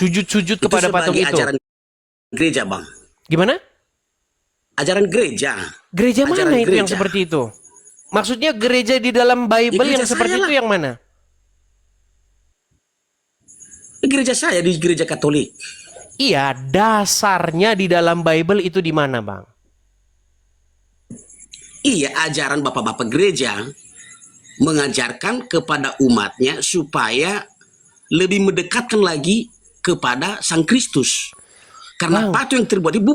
Sujud-sujud Itu kepada patung sebagai itu. ajaran gereja, Bang. Gimana? Ajaran gereja. Gereja Ajaran mana itu yang gereja. seperti itu? Maksudnya gereja di dalam Bible gereja yang seperti saya itu lah. yang mana? Gereja saya di gereja Katolik. Iya, dasarnya di dalam Bible itu di mana, Bang? Iya, ajaran bapak-bapak gereja mengajarkan kepada umatnya supaya lebih mendekatkan lagi kepada Sang Kristus. Karena Bang, patung yang terbuat itu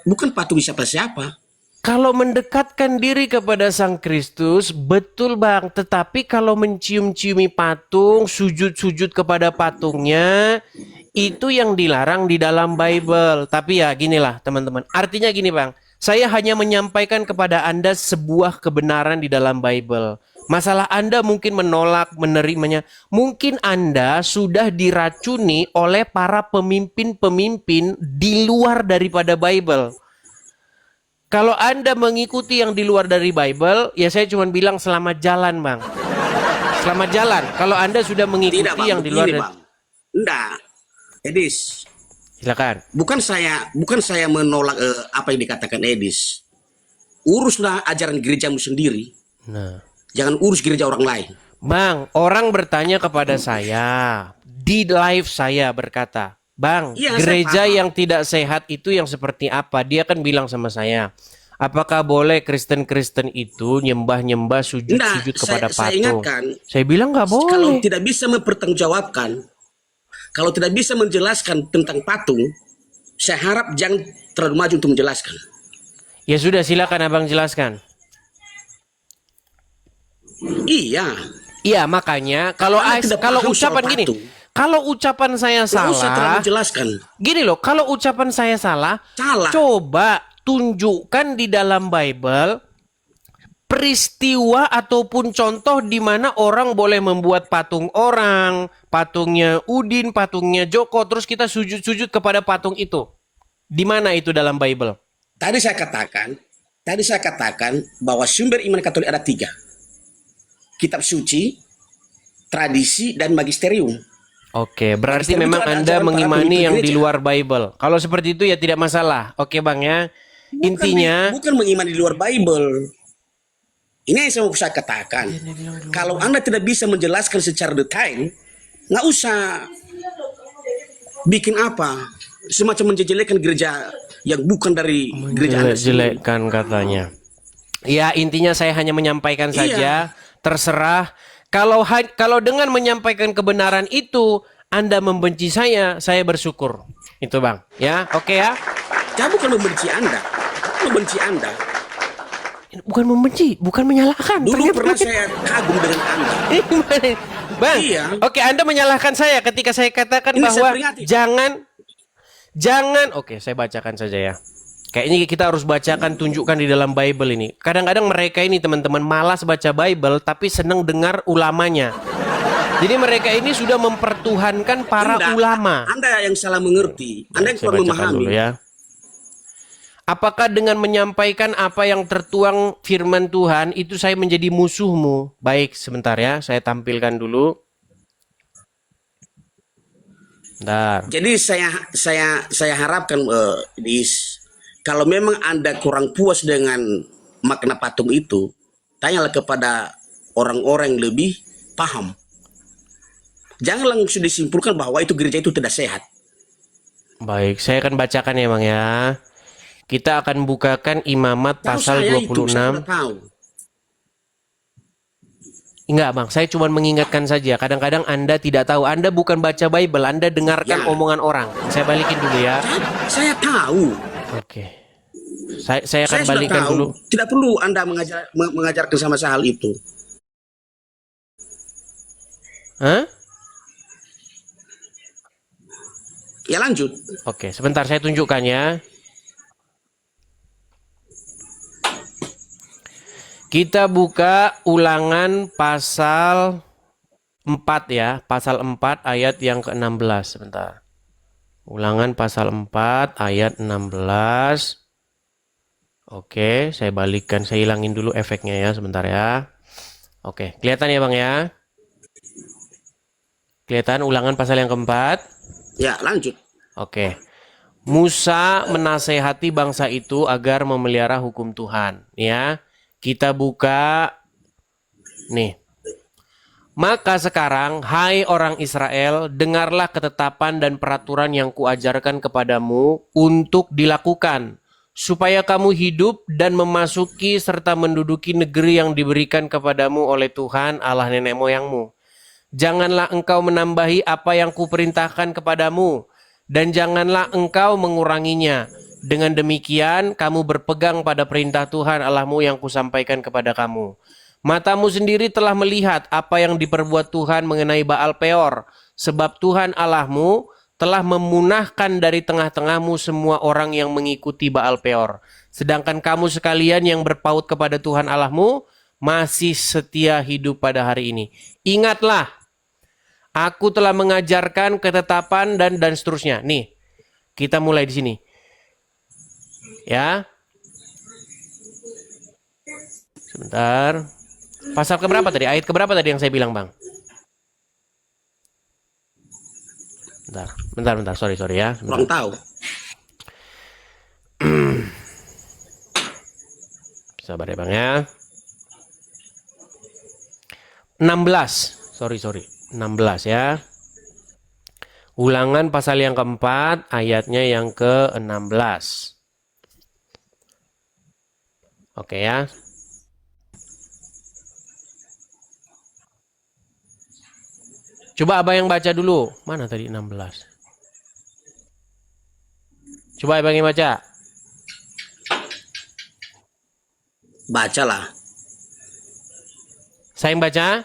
bukan patung siapa-siapa. kalau mendekatkan diri kepada Sang Kristus, betul Bang. Tetapi kalau mencium-ciumi patung, sujud-sujud kepada patungnya, itu yang dilarang di dalam Bible. Tapi ya ginilah teman-teman. Artinya gini Bang, saya hanya menyampaikan kepada Anda sebuah kebenaran di dalam Bible. Masalah Anda mungkin menolak, menerimanya. Mungkin Anda sudah diracuni oleh para pemimpin-pemimpin di luar daripada Bible. Kalau Anda mengikuti yang di luar dari Bible, ya saya cuma bilang selamat jalan, Bang. Selamat jalan. Kalau Anda sudah Tidak, mengikuti Bang, yang di luar begini, dari... Bang. Enggak. Edis, Silakan. bukan saya menolak apa yang dikatakan Edis. Uruslah ajaran gerejamu sendiri. Nah, Jangan urus gereja orang lain. Bang, orang bertanya kepada saya, di live saya berkata, Bang, Iya, saya gereja paham. yang tidak sehat itu yang seperti apa? Dia kan bilang sama saya, apakah boleh Kristen-Kristen itu nyembah-nyembah Enggak, sujud-sujud kepada saya patung? ingatkan, Saya bilang nggak kalau boleh. tidak bisa mempertanggungjawabkan, kalau tidak bisa menjelaskan tentang patung, saya harap jangan terlalu maju untuk menjelaskan. Ya sudah, silakan Abang jelaskan. Iya, Iya, makanya kalau Anda tidak kalau paham soal ucapan gini, patung, kalau ucapan saya nggak usah terlalu salah, menjelaskan. gini loh, kalau ucapan saya salah, Salah. coba tunjukkan di dalam Bible peristiwa ataupun contoh di mana orang boleh membuat patung orang, patungnya Udin, patungnya Joko, terus kita sujud-sujud kepada patung itu. Di mana itu dalam Bible? Tadi saya katakan bahwa sumber iman Katolik ada 3. Kitab suci, tradisi, dan magisterium. Oke, berarti Magisterium itu memang ada Anda ajaran para mengimani pemimpin yang di gereja. luar Bible. Kalau seperti itu ya tidak masalah. Oke Bang ya. Intinya, Bukan mengimani di luar Bible. Ini yang saya katakan. Kalau Anda tidak bisa menjelaskan secara detail, nggak usah bikin apa, semacam menjelekkan gereja yang bukan dari gereja Anda sendiri. jelek-jelekkan katanya. Ya, intinya saya hanya menyampaikan saja. Iya, Terserah. Kalau dengan menyampaikan kebenaran itu Anda membenci saya bersyukur. Itu Bang. Ya, oke ya. saya bukan membenci Anda, membenci Anda. Bukan membenci, bukan menyalahkan. Dulu Ternyata pernah saya kagum dengan Anda. Bang, Iya. oke Anda menyalahkan saya ketika saya katakan Ini bahwa saya peringati. jangan, oke saya bacakan saja ya. Kayaknya kita harus bacakan, tunjukkan di dalam Bible ini. Kadang-kadang mereka ini teman-teman malas baca Bible tapi senang dengar ulamanya. Jadi mereka ini sudah mempertuhankan para Tidak, ulama. Anda yang salah mengerti, Anda yang Saya kurang bacakan dulu memahami. ya. Apakah dengan menyampaikan apa yang tertuang firman Tuhan itu saya menjadi musuhmu? Baik, sebentar ya, saya tampilkan dulu. Bentar. Jadi saya harapkan kalau memang Anda kurang puas dengan makna patung itu, tanyalah kepada orang-orang yang lebih paham. Jangan langsung disimpulkan bahwa itu gereja itu tidak sehat. Baik, saya akan bacakan ya Bang ya. Kita akan bukakan Imamat Tahu pasal saya itu, saya 26. tidak tahu. Enggak Bang, saya cuma mengingatkan saja. Kadang-kadang Anda tidak tahu. Anda bukan baca Bible, Anda dengarkan Ya. omongan orang. Saya balikin dulu ya. Saya tahu. Oke. Saya akan Saya sudah balikan tahu. dulu. Tidak perlu Anda mengajarkan sama saya hal itu. Hah? Ya lanjut. Oke, sebentar saya tunjukkan ya. Kita buka Ulangan pasal 4 ya, pasal 4 ayat yang ke-16 sebentar. Ulangan pasal 4 ayat 16. Oke, saya balikkan, saya hilangin dulu efeknya ya sebentar ya. Oke, kelihatan ya Bang ya? Kelihatan Ulangan pasal yang keempat? Ya, lanjut. Oke. Musa menasehati bangsa itu agar memelihara hukum Tuhan. Ya, kita buka nih. Maka sekarang, hai orang Israel, dengarlah ketetapan dan peraturan yang kuajarkan kepadamu untuk dilakukan, supaya kamu hidup dan memasuki serta menduduki negeri yang diberikan kepadamu oleh Tuhan Allah nenek moyangmu. Janganlah engkau menambahi apa yang kuperintahkan kepadamu, dan janganlah engkau menguranginya. Dengan demikian, kamu berpegang pada perintah Tuhan Allahmu yang kusampaikan kepada kamu. Matamu sendiri telah melihat apa yang diperbuat Tuhan mengenai Baal Peor, sebab Tuhan Allahmu telah memunahkan dari tengah-tengahmu semua orang yang mengikuti Baal Peor. Sedangkan kamu sekalian yang berpaut kepada Tuhan Allahmu masih setia hidup pada hari ini. Ingatlah, aku telah mengajarkan ketetapan dan seterusnya. Nih, kita mulai di sini. Ya. Sebentar. Pasal keberapa tadi? Ayat keberapa tadi yang saya bilang, Bang? Bentar. Sorry ya. Kurang tahu. Sabar ya, Bang ya. 16. Sorry. 16 ya. Ulangan pasal yang keempat, ayatnya yang ke-16. Oke ya. Coba abang yang baca dulu. Mana tadi 16? Coba abang yang baca. Bacalah. Saya yang baca.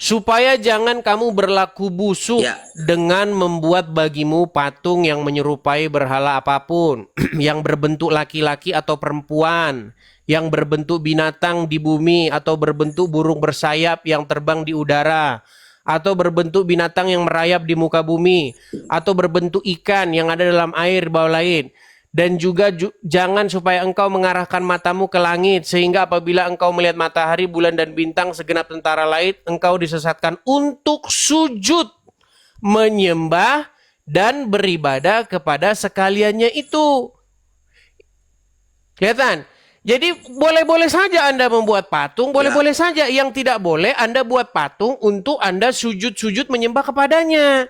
Supaya jangan kamu berlaku busuk dengan membuat bagimu patung yang menyerupai berhala apapun, yang berbentuk laki-laki atau perempuan, yang berbentuk binatang di bumi atau berbentuk burung bersayap yang terbang di udara, atau berbentuk binatang yang merayap di muka bumi, atau berbentuk ikan yang ada dalam air bawah lain. Dan juga jangan supaya engkau mengarahkan matamu ke langit, sehingga apabila engkau melihat matahari, bulan, dan bintang segenap tentara langit, engkau disesatkan untuk sujud, menyembah, dan beribadah kepada sekaliannya itu. Kelihatan? Jadi boleh-boleh saja Anda membuat patung, boleh-boleh saja. Yang tidak boleh Anda buat patung untuk Anda sujud-sujud menyembah kepadanya.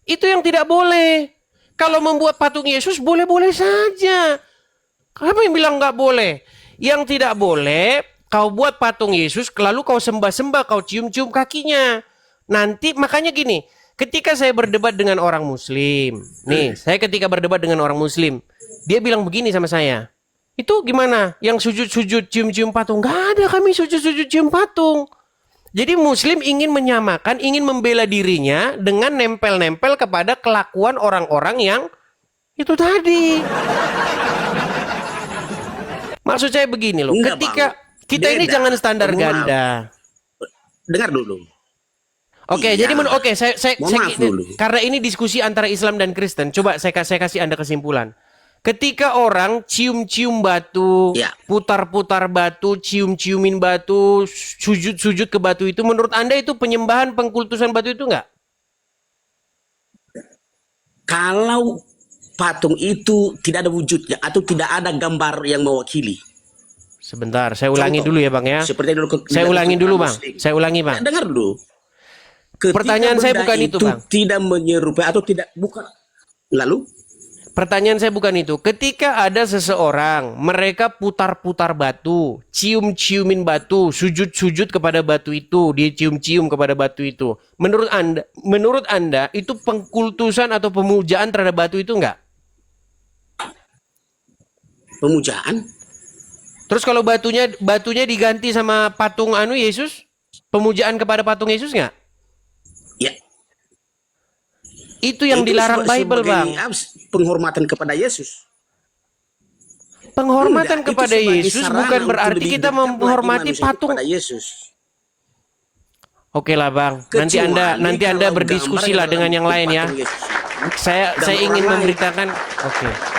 Itu yang tidak boleh. Kalau membuat patung Yesus boleh-boleh saja. Kenapa yang bilang nggak boleh? Yang tidak boleh, kau buat patung Yesus, lalu kau sembah-sembah, kau cium-cium kakinya. Nanti, makanya gini, ketika saya berdebat dengan orang Muslim, saya ketika berdebat dengan orang Muslim, dia bilang begini sama saya, itu gimana? Yang sujud-sujud, cium-cium patung? Nggak ada kami sujud-sujud, cium patung. Jadi Muslim ingin menyamakan, ingin membela dirinya dengan nempel-nempel kepada kelakuan orang-orang yang itu tadi. Maksud saya begini loh, ketika kita ini jangan standar ganda. Dengar dulu. Oke, jadi saya karena ini diskusi antara Islam dan Kristen, coba saya kasih Anda kesimpulan. Ketika orang cium-cium batu, putar-putar batu, cium-ciumin batu, sujud-sujud ke batu itu, menurut Anda itu penyembahan pengkultusan batu itu enggak? Kalau patung itu tidak ada wujudnya atau tidak ada gambar yang mewakili. Sebentar, saya ulangi dulu ya Bang ya. Seperti dulu. Saya ulangi dulu Bang. Saya ulangi Bang. Dengar dulu. Ketika pertanyaan saya bukan itu Bang. Tidak menyerupai atau tidak bukan. Lalu? Pertanyaan saya bukan itu. Ketika ada seseorang, mereka putar-putar batu, cium-ciumin batu, sujud-sujud kepada batu itu, dia cium-cium kepada batu itu. Menurut Anda itu pengkultusan atau pemujaan terhadap batu itu enggak? Pemujaan? Terus kalau batunya diganti sama patung Yesus, pemujaan kepada patung Yesus enggak? Ya. Itu yang dilarang Bible, Bang. Penghormatan kepada Yesus. Penghormatan kepada Yesus bukan berarti kita menghormati patung. Yesus. Oke lah Bang, nanti Anda berdiskusi lah dengan yang lain ya. Saya ingin memberitakan,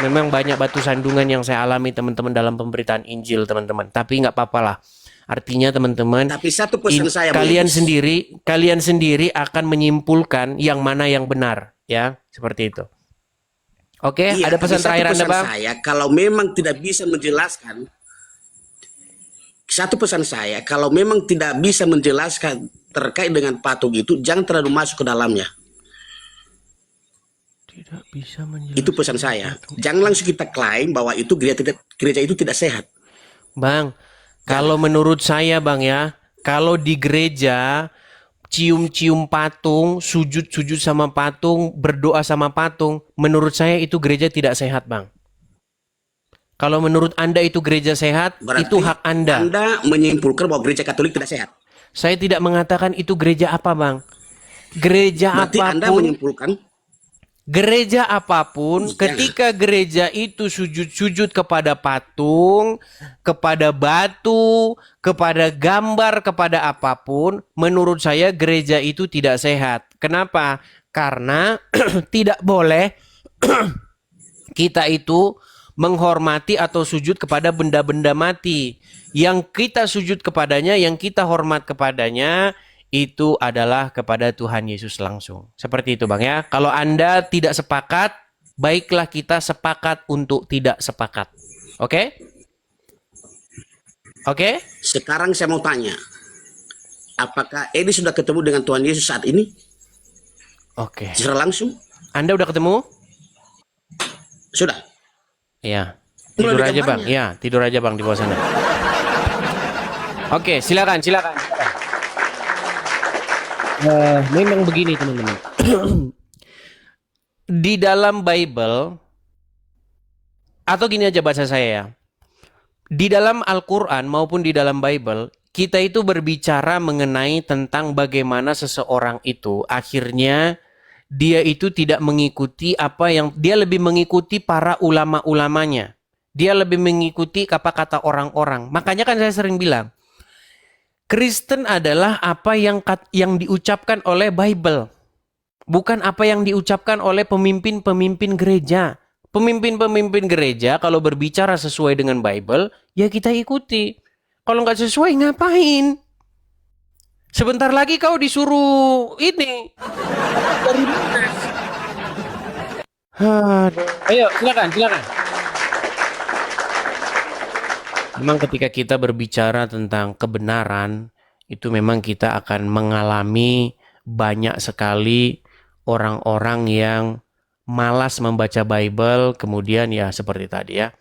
memang banyak batu sandungan yang saya alami teman-teman dalam pemberitaan Injil teman-teman. Tapi nggak apa-apa lah. Artinya teman-teman, tapi satu pesan saya, kalian sendiri akan menyimpulkan yang mana yang benar. Ya, seperti itu. Oke, Iya, ada tapi pesan satu terakhir Anda, pesan Bang? saya, kalau memang tidak bisa menjelaskan, satu pesan saya, kalau memang tidak bisa menjelaskan terkait dengan patung itu, jangan terlalu masuk ke dalamnya. Tidak bisa Itu pesan menjelaskan saya. patung. Jangan langsung kita klaim bahwa itu gereja itu tidak sehat. Bang, kalau menurut saya Bang ya, kalau di gereja cium-cium patung, sujud-sujud sama patung, berdoa sama patung, menurut saya itu gereja tidak sehat, Bang. Kalau menurut Anda itu gereja sehat, itu Berarti hak Anda. Anda menyimpulkan bahwa gereja Katolik tidak sehat. Saya tidak mengatakan itu gereja apa, Bang. Gereja Berarti Anda apapun, menyimpulkan, gereja apapun, jangan. ketika gereja itu sujud-sujud kepada patung, kepada batu, kepada gambar, kepada apapun, menurut saya gereja itu tidak sehat. Kenapa? Karena tidak boleh kita itu menghormati atau sujud kepada benda-benda mati. Yang kita sujud kepadanya, yang kita hormat kepadanya, itu adalah kepada Tuhan Yesus langsung. Seperti itu Bang ya. Kalau Anda tidak sepakat, baiklah kita sepakat untuk tidak sepakat. Oke? Oke? Sekarang saya mau tanya, apakah Edi sudah ketemu dengan Tuhan Yesus saat ini? Oke. Secara langsung? Anda udah ketemu? Sudah. Iya. Mulai Tidur di aja Bang. kamarnya. Ya, tidur aja Bang di bawah sana. Oke, silakan. Memang begini teman-teman. Di dalam Bible, atau gini aja bahasa saya ya. Di dalam Al-Quran maupun di dalam Bible, kita itu berbicara mengenai tentang bagaimana seseorang itu akhirnya dia itu tidak mengikuti apa yang, dia lebih mengikuti para ulama-ulamanya. Dia lebih mengikuti apa kata orang-orang. Makanya kan saya sering bilang, Kristen adalah apa yang diucapkan oleh Bible. Bukan apa yang diucapkan oleh pemimpin-pemimpin gereja. Pemimpin-pemimpin gereja kalau berbicara sesuai dengan Bible, ya kita ikuti. Kalau nggak sesuai, ngapain? Sebentar lagi kau disuruh ini. Ayo, silakan. Memang ketika kita berbicara tentang kebenaran, itu memang kita akan mengalami banyak sekali orang-orang yang malas membaca Bible, kemudian ya seperti tadi ya,